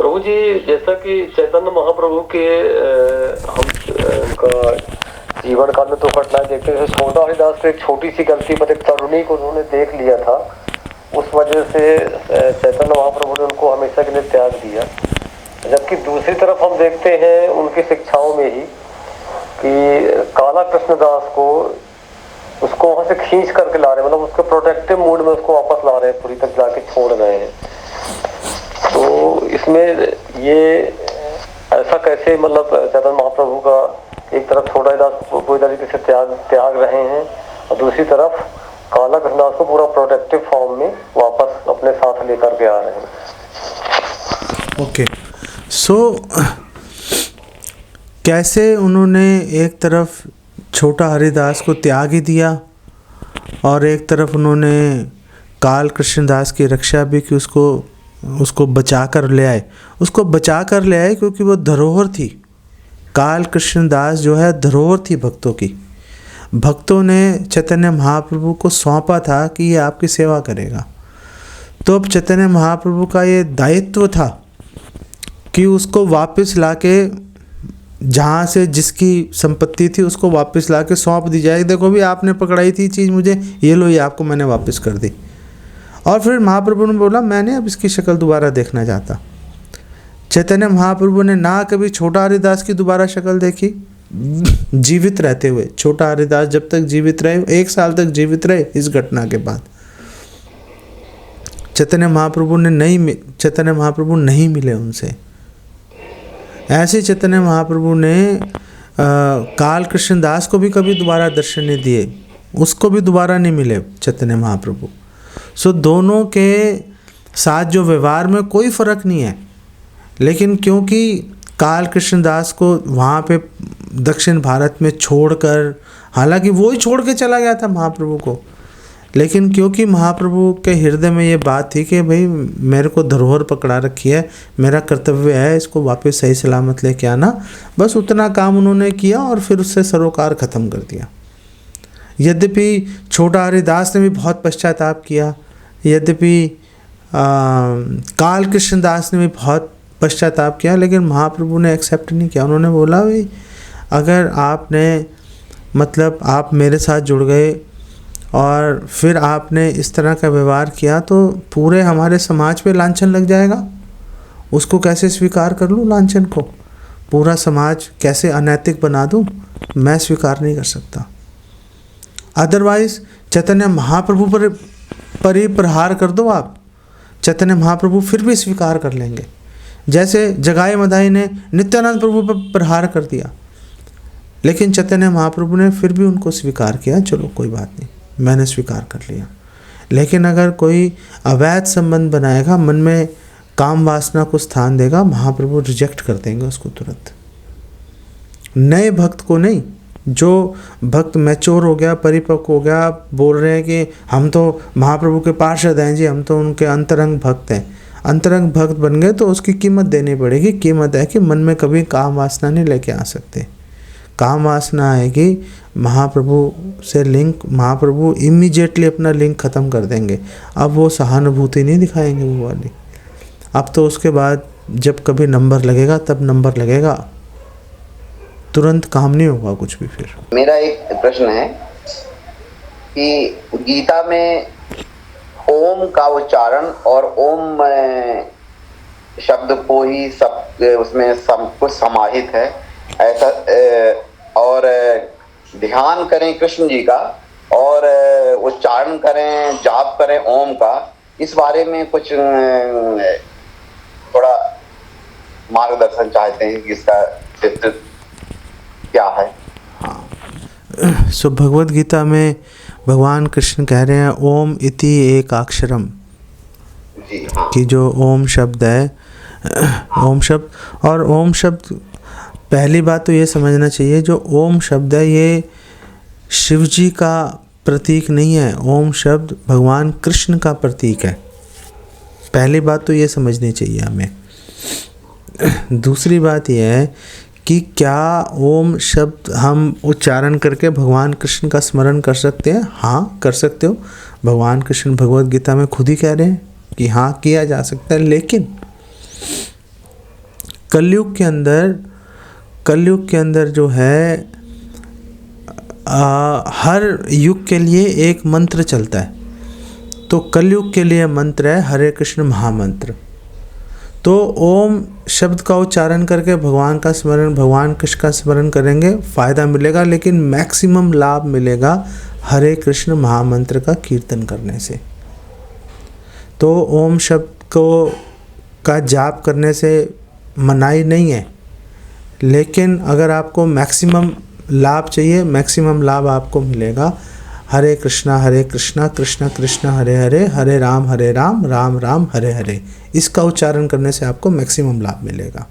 प्रभु जी, जैसा कि चैतन्य महाप्रभु के उनका जीवन काल में तो घटनाएं देखते हैं। छोटा हरिदास की एक छोटी सी गलती पर एक तरुणी को उन्होंने देख लिया था, उस वजह से चैतन्य महाप्रभु ने उनको हमेशा के लिए त्याग दिया। जबकि दूसरी तरफ हम देखते हैं उनकी शिक्षाओं में ही कि काला कृष्णदास को उसको वहां से खींच करके ला रहे, मतलब उसके प्रोटेक्टिव मूड में उसको वापस ला रहे हैं, पूरी तक जाके छोड़ गए हैं। तो इसमें ये ऐसा कैसे, मतलब चैतन्य महाप्रभु का एक तरफ छोटा दास को पूरी तरीके से त्याग रहे हैं और दूसरी तरफ काला कृष्णदास को पूरा प्रोटेक्टिव फॉर्म में वापस अपने साथ लेकर के आ रहे हैं। ओके, सो कैसे उन्होंने एक तरफ छोटा हरिदास को त्याग ही दिया और एक तरफ उन्होंने काल कृष्णदास की रक्षा भी की, उसको बचा कर ले आए। उसको बचा कर ले आए क्योंकि वो धरोहर थी। काल कृष्णदास जो है धरोहर थी भक्तों की। भक्तों ने चैतन्य महाप्रभु को सौंपा था कि ये आपकी सेवा करेगा। तो अब चैतन्य महाप्रभु का ये दायित्व था कि उसको वापस लाके जहाँ से जिसकी संपत्ति थी उसको वापस लाके सौंप दी जाए। देखो भी आपने पकड़ाई थी चीज़ मुझे, ये लो, ये आपको मैंने वापस कर दी। और फिर महाप्रभु ने बोला मैंने अब इसकी शक्ल दोबारा देखना चाहता। चैतन्य महाप्रभु ने ना कभी छोटा हरिदास की दोबारा शक्ल देखी जीवित रहते हुए। छोटा हरिदास जब तक जीवित रहे, 1 साल तक जीवित रहे इस घटना के बाद। चैतन्य महाप्रभु नहीं मिले उनसे। ऐसे चैतन्य महाप्रभु ने काल कृष्णदास को भी कभी दोबारा दर्शन नहीं दिए, उसको भी दोबारा नहीं मिले चैतन्य महाप्रभु। सो दोनों के साथ जो व्यवहार में कोई फ़र्क नहीं है, लेकिन क्योंकि काल कृष्णदास को वहाँ पे दक्षिण भारत में छोड़कर, हालांकि वो ही छोड़ के चला गया था महाप्रभु को, लेकिन क्योंकि महाप्रभु के हृदय में ये बात थी कि भाई मेरे को धरोहर पकड़ा रखी है, मेरा कर्तव्य है इसको वापस सही सलामत लेके आना, बस उतना काम उन्होंने किया और फिर उससे सरोकार ख़त्म कर दिया। यद्यपि छोटा हरिदास ने भी बहुत पश्चाताप किया, यद्यपि काल कृष्णदास ने भी बहुत पश्चाताप किया, लेकिन महाप्रभु ने एक्सेप्ट नहीं किया। उन्होंने बोला भाई अगर आपने, मतलब आप मेरे साथ जुड़ गए और फिर आपने इस तरह का व्यवहार किया तो पूरे हमारे समाज पे लांछन लग जाएगा। उसको कैसे स्वीकार कर लूँ लांछन को, पूरा समाज कैसे अनैतिक बना दूँ, मैं स्वीकार नहीं कर सकता। अदरवाइज़ चैतन्य महाप्रभु पर ही प्रहार कर दो आप, चैतन्य महाप्रभु फिर भी स्वीकार कर लेंगे। जैसे जगाई मदाई ने नित्यानंद प्रभु पर प्रहार कर दिया, लेकिन चैतन्य महाप्रभु ने फिर भी उनको स्वीकार किया, चलो कोई बात नहीं, मैंने स्वीकार कर लिया। लेकिन अगर कोई अवैध संबंध बनाएगा, मन में काम वासना को स्थान देगा, महाप्रभु रिजेक्ट कर देंगे उसको तुरंत। नए भक्त को नहीं, जो भक्त मैच्योर हो गया, परिपक्व हो गया, बोल रहे हैं कि हम तो महाप्रभु के पार्षद हैं जी, हम तो उनके अंतरंग भक्त हैं, अंतरंग भक्त बन गए तो उसकी कीमत देनी पड़ेगी। कीमत है कि मन में कभी काम वासना नहीं लेके आ सकते। काम वासना आएगी, महाप्रभु से लिंक, महाप्रभु इमीडिएटली अपना लिंक ख़त्म कर देंगे। अब वो सहानुभूति नहीं दिखाएंगे वो वाली। अब तो उसके बाद जब कभी नंबर लगेगा तब नंबर लगेगा, तुरंत काम नहीं होगा कुछ भी। फिर मेरा एक प्रश्न है कि गीता में ओम का उच्चारण और ओम शब्द को ही सब उसमें सब कुछ समाहित है ऐसा, और ध्यान करें कृष्ण जी का और उच्चारण करें, जाप करें ओम का, इस बारे में कुछ थोड़ा मार्गदर्शन चाहते हैं कि इसका चित्र क्या है। हाँ, सो भगवद गीता में भगवान कृष्ण कह रहे हैं ओम इति एक अक्षरम, जी हाँ, कि जो ओम शब्द है, ओम शब्द, और ओम शब्द पहली बात तो ये समझना चाहिए, जो ओम शब्द है ये शिव जी का प्रतीक नहीं है, ओम शब्द भगवान कृष्ण का प्रतीक है। पहली बात तो ये समझनी चाहिए हमें। दूसरी बात यह है कि क्या ओम शब्द हम उच्चारण करके भगवान कृष्ण का स्मरण कर सकते हैं? हाँ, कर सकते हो। भगवान कृष्ण भगवद गीता में खुद ही कह रहे हैं कि हाँ, किया जा सकता है, लेकिन कलयुग के अंदर जो है हर युग के लिए एक मंत्र चलता है। तो कलयुग के लिए मंत्र है हरे कृष्ण महामंत्र। तो ओम शब्द का उच्चारण करके भगवान कृष्ण का स्मरण करेंगे, फ़ायदा मिलेगा, लेकिन मैक्सिमम लाभ मिलेगा हरे कृष्ण महामंत्र का कीर्तन करने से। तो ओम शब्द का जाप करने से मनाही नहीं है, लेकिन अगर आपको मैक्सिमम लाभ चाहिए, मैक्सिमम लाभ आपको मिलेगा हरे कृष्णा कृष्णा कृष्णा हरे हरे, हरे राम राम राम हरे हरे। इसका उच्चारण करने से आपको मैक्सिमम लाभ मिलेगा।